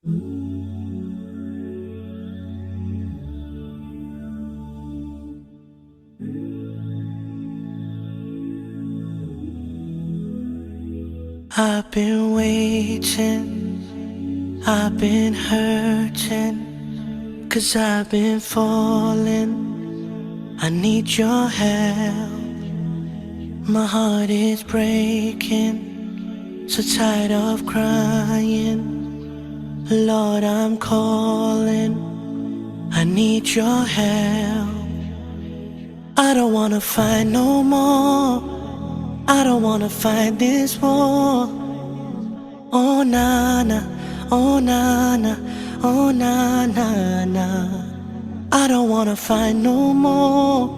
I've been waiting, I've been hurting, 'cause I've been falling. I need your help. My heart is breaking, so tired of crying. Lord, I'm calling, I need your help. I don't wanna fight no more, I don't wanna fight this war. Oh na na, oh na na, oh na na na. I don't wanna fight no more,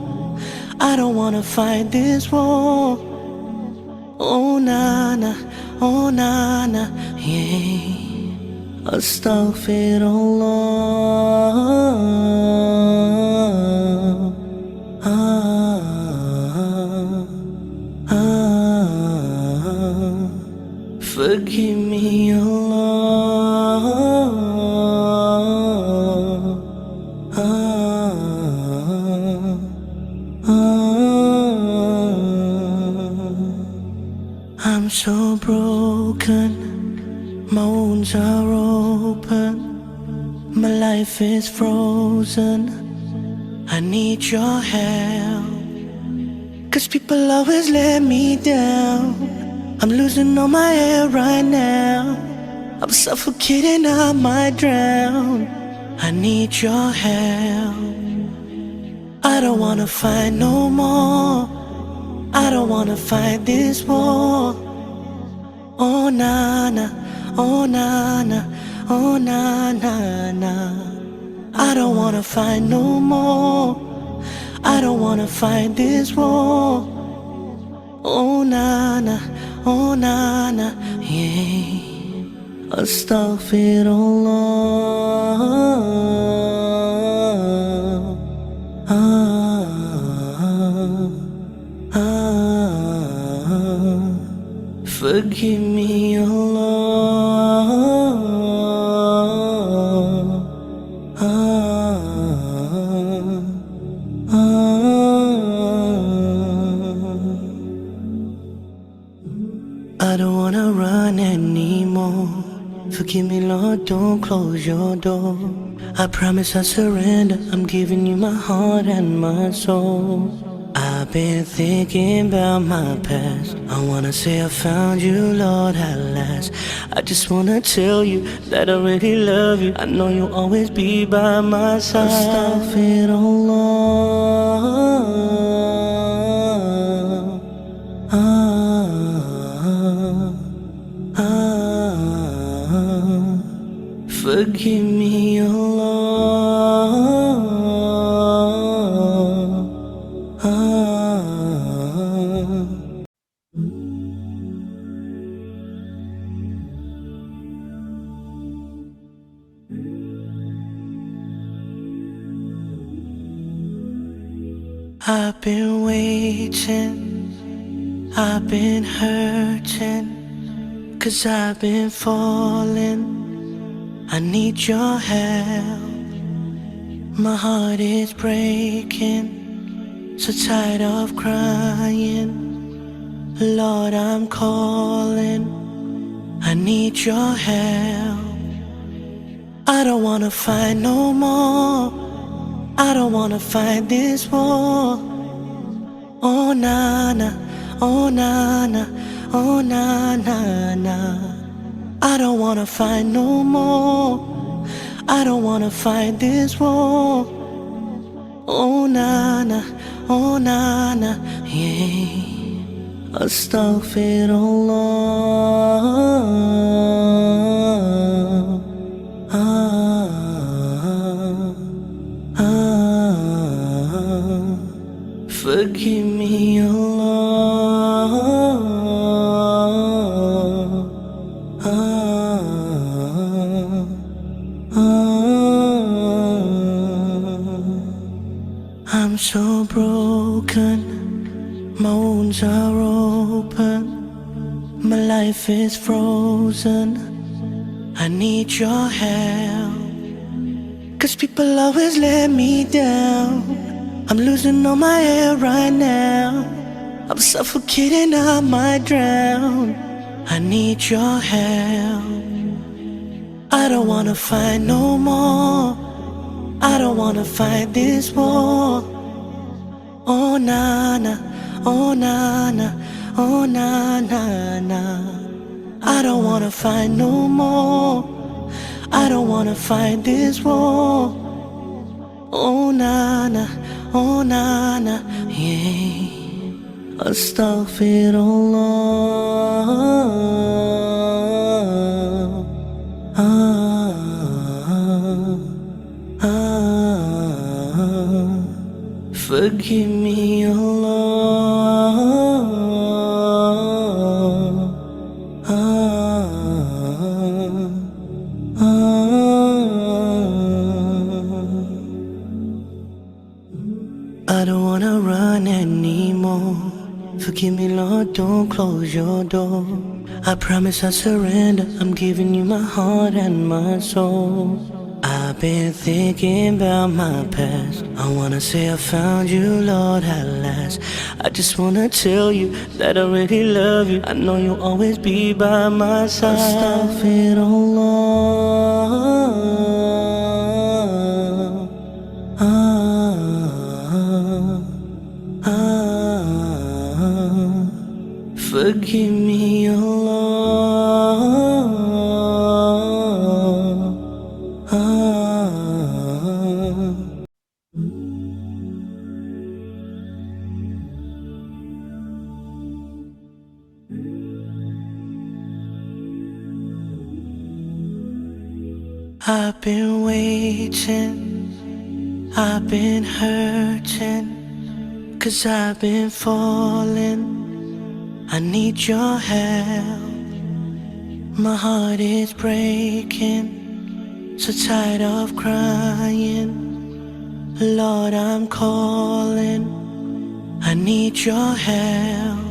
I don't wanna fight this war. Oh na na, oh na na, yeah. Astaghfirullah. Forgive me, Allah. I'm so broken, my wounds are open, my life is frozen. I need your help, 'cause people always let me down. I'm losing all my air right now, I'm suffocating, I might drown. I need your help. I don't wanna fight no more, I don't wanna fight this war. Oh na na, oh na na, oh na na na. I don't wanna fight no more, I don't wanna fight this war. Oh na na, oh na na, yeah. Astaghfirullah. Forgive me, Allah. I don't wanna run anymore. Forgive me, Lord, don't close your door. I promise I surrender, I'm giving you my heart and my soul. I've been thinking about my past, I wanna say I found you, Lord, at last. I just wanna tell you that I really love you, I know you'll always be by my side. Astaghfirullah. Forgive me, Allah. I've been waiting, I've been hurting, 'cause I've been falling. I need your help. My heart is breaking, so tired of crying. Lord, I'm calling, I need your help. I don't wanna fight no more, I don't wanna fight this war. Oh na na, oh na na, oh na na na. I don't wanna fight no more, I don't wanna fight this war. Oh na na, oh na na, yeah. Astaghfirullah. Forgive me, Allah. I'm so broken, my wounds are open, my life is frozen. I I need your help. 'Cause people always let me down. I'm losing all my air right now. I'm suffocating, I might drown. I need your help. I don't wanna fight no more. I don't wanna fight this war. Oh na na, oh na na, oh na na na. I don't wanna fight no more. I don't wanna fight this war. Oh na na, oh na na, yeah. Astaghfirullah. Forgive me, Allah. I don't wanna run anymore. Forgive me, Lord, don't close your door. I promise I surrender. I'm giving you my heart and my soul. I've been thinking about my past. I wanna say I found you, Lord, at last. I just wanna tell you that I really love you. I know you'll always be by my side. Astaghfirullah. Forgive me, Allah. I've been waiting, I've been hurting, 'cause I've been falling. I need your help. My heart is breaking, so tired of crying. Lord, I'm calling. I need your help.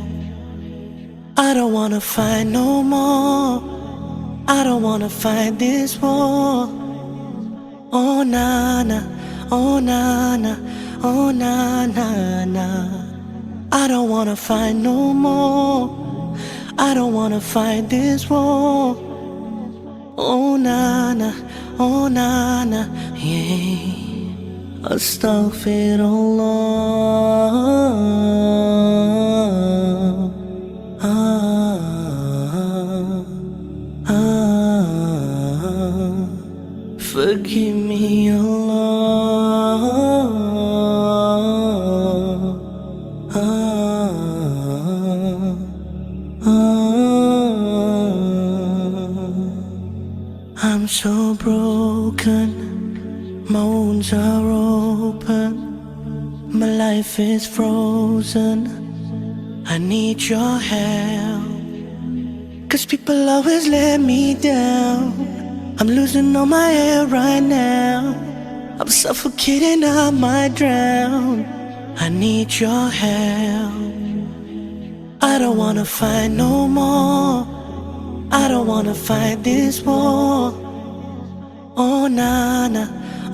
I don't wanna fight no more. I don't wanna fight this war. Oh na na, oh na na, oh na na na. I don't wanna fight no more. I don't wanna fight this war. Oh na na, oh na na, yeah. Astaghfirullah. Forgive me, Allah. I'm so broken, my wounds are open, my life is frozen. I need your help, 'cause people always let me down. I'm losing all my air right now. I'm suffocating, I might drown. I need your help. I don't wanna fight no more. I don't wanna fight this war. Oh na na,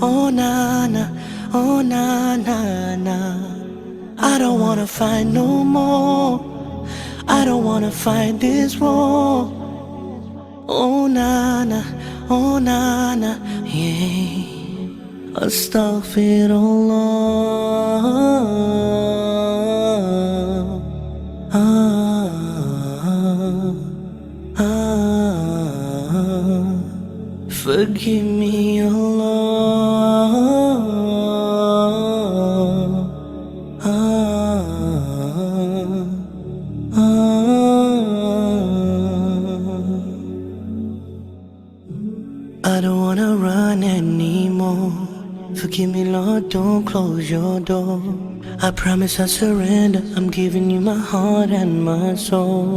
oh na na, oh na na na. I don't wanna fight no more. I don't wanna fight this war. Oh na na, oh na na, yeah. Astaghfirullah. Forgive me, Allah. I don't wanna run anymore. Forgive me, Lord, don't close your door. I promise I surrender. I'm giving you my heart and my soul.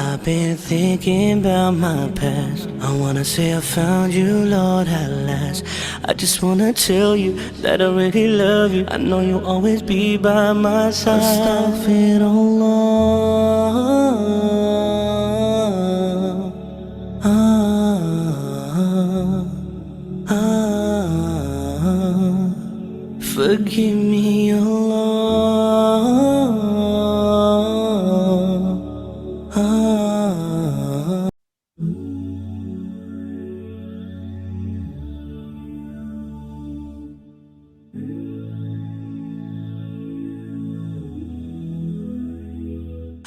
I've been thinking about my past. I wanna say I found you, Lord, at last. I just wanna tell you that I really love you. I know you'll always be by my side. Astaghfirullah. Forgive me, Allah.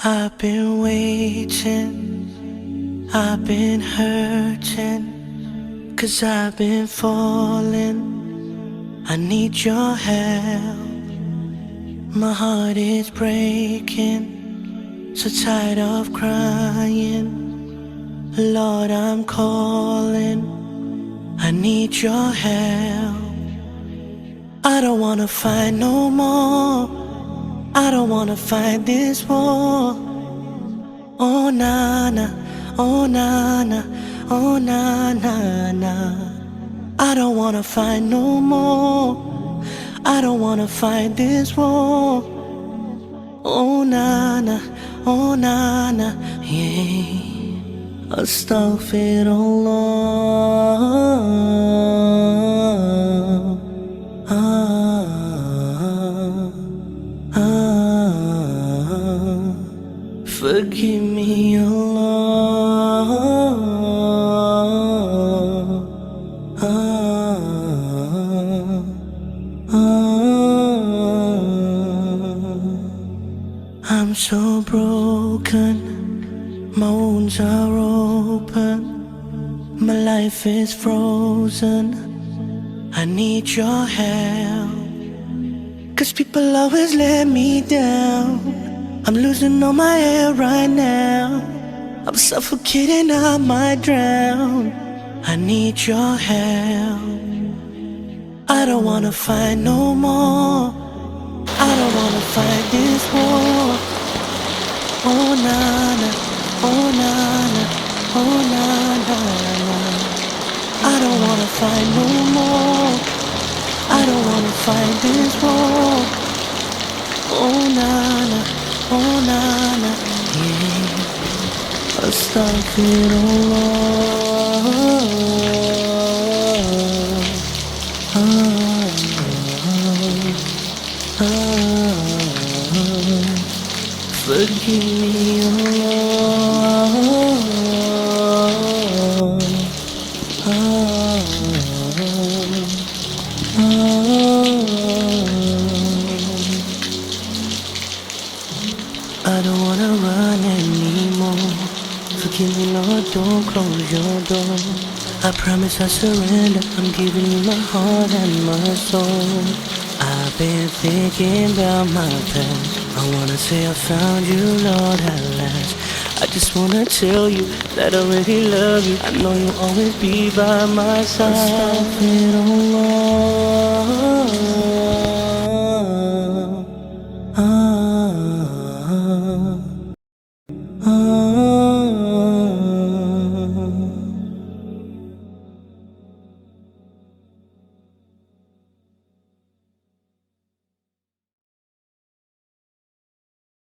I've been waiting, I've been hurting, 'cause I've been falling. I need your help. My heart is breaking, so tired of crying. Lord, I'm calling, I need your help. I don't wanna fight no more, I don't wanna fight this war. Oh na-na, oh na-na, oh na-na-na. I don't wanna fight no more, I don't wanna fight this war. Oh na-na, oh na-na, yeah. Astaghfirullah. Forgive me, Allah. I'm so broken, my wounds are open, my life is frozen. I need your help, 'cause people always let me down. I'm losing all my air right now, I'm suffocating, I might drown. I need your help. I don't wanna fight no more, I don't wanna fight this war. Oh na-na, oh na-na, oh na-na-na. I don't wanna fight no more, I don't wanna fight this war. Oh na-na, oh na-na, yeah. Astaghfirullah. Forgive me, Allah. I don't wanna run anymore. Forgive me, Lord, don't close your door. I promise I surrender, I'm giving you my heart and my soul. I've been thinking about my past, I wanna say I found you, Lord, at last. I just wanna tell you that I really love you, I know you'll always be by my side. Astaghfirullah.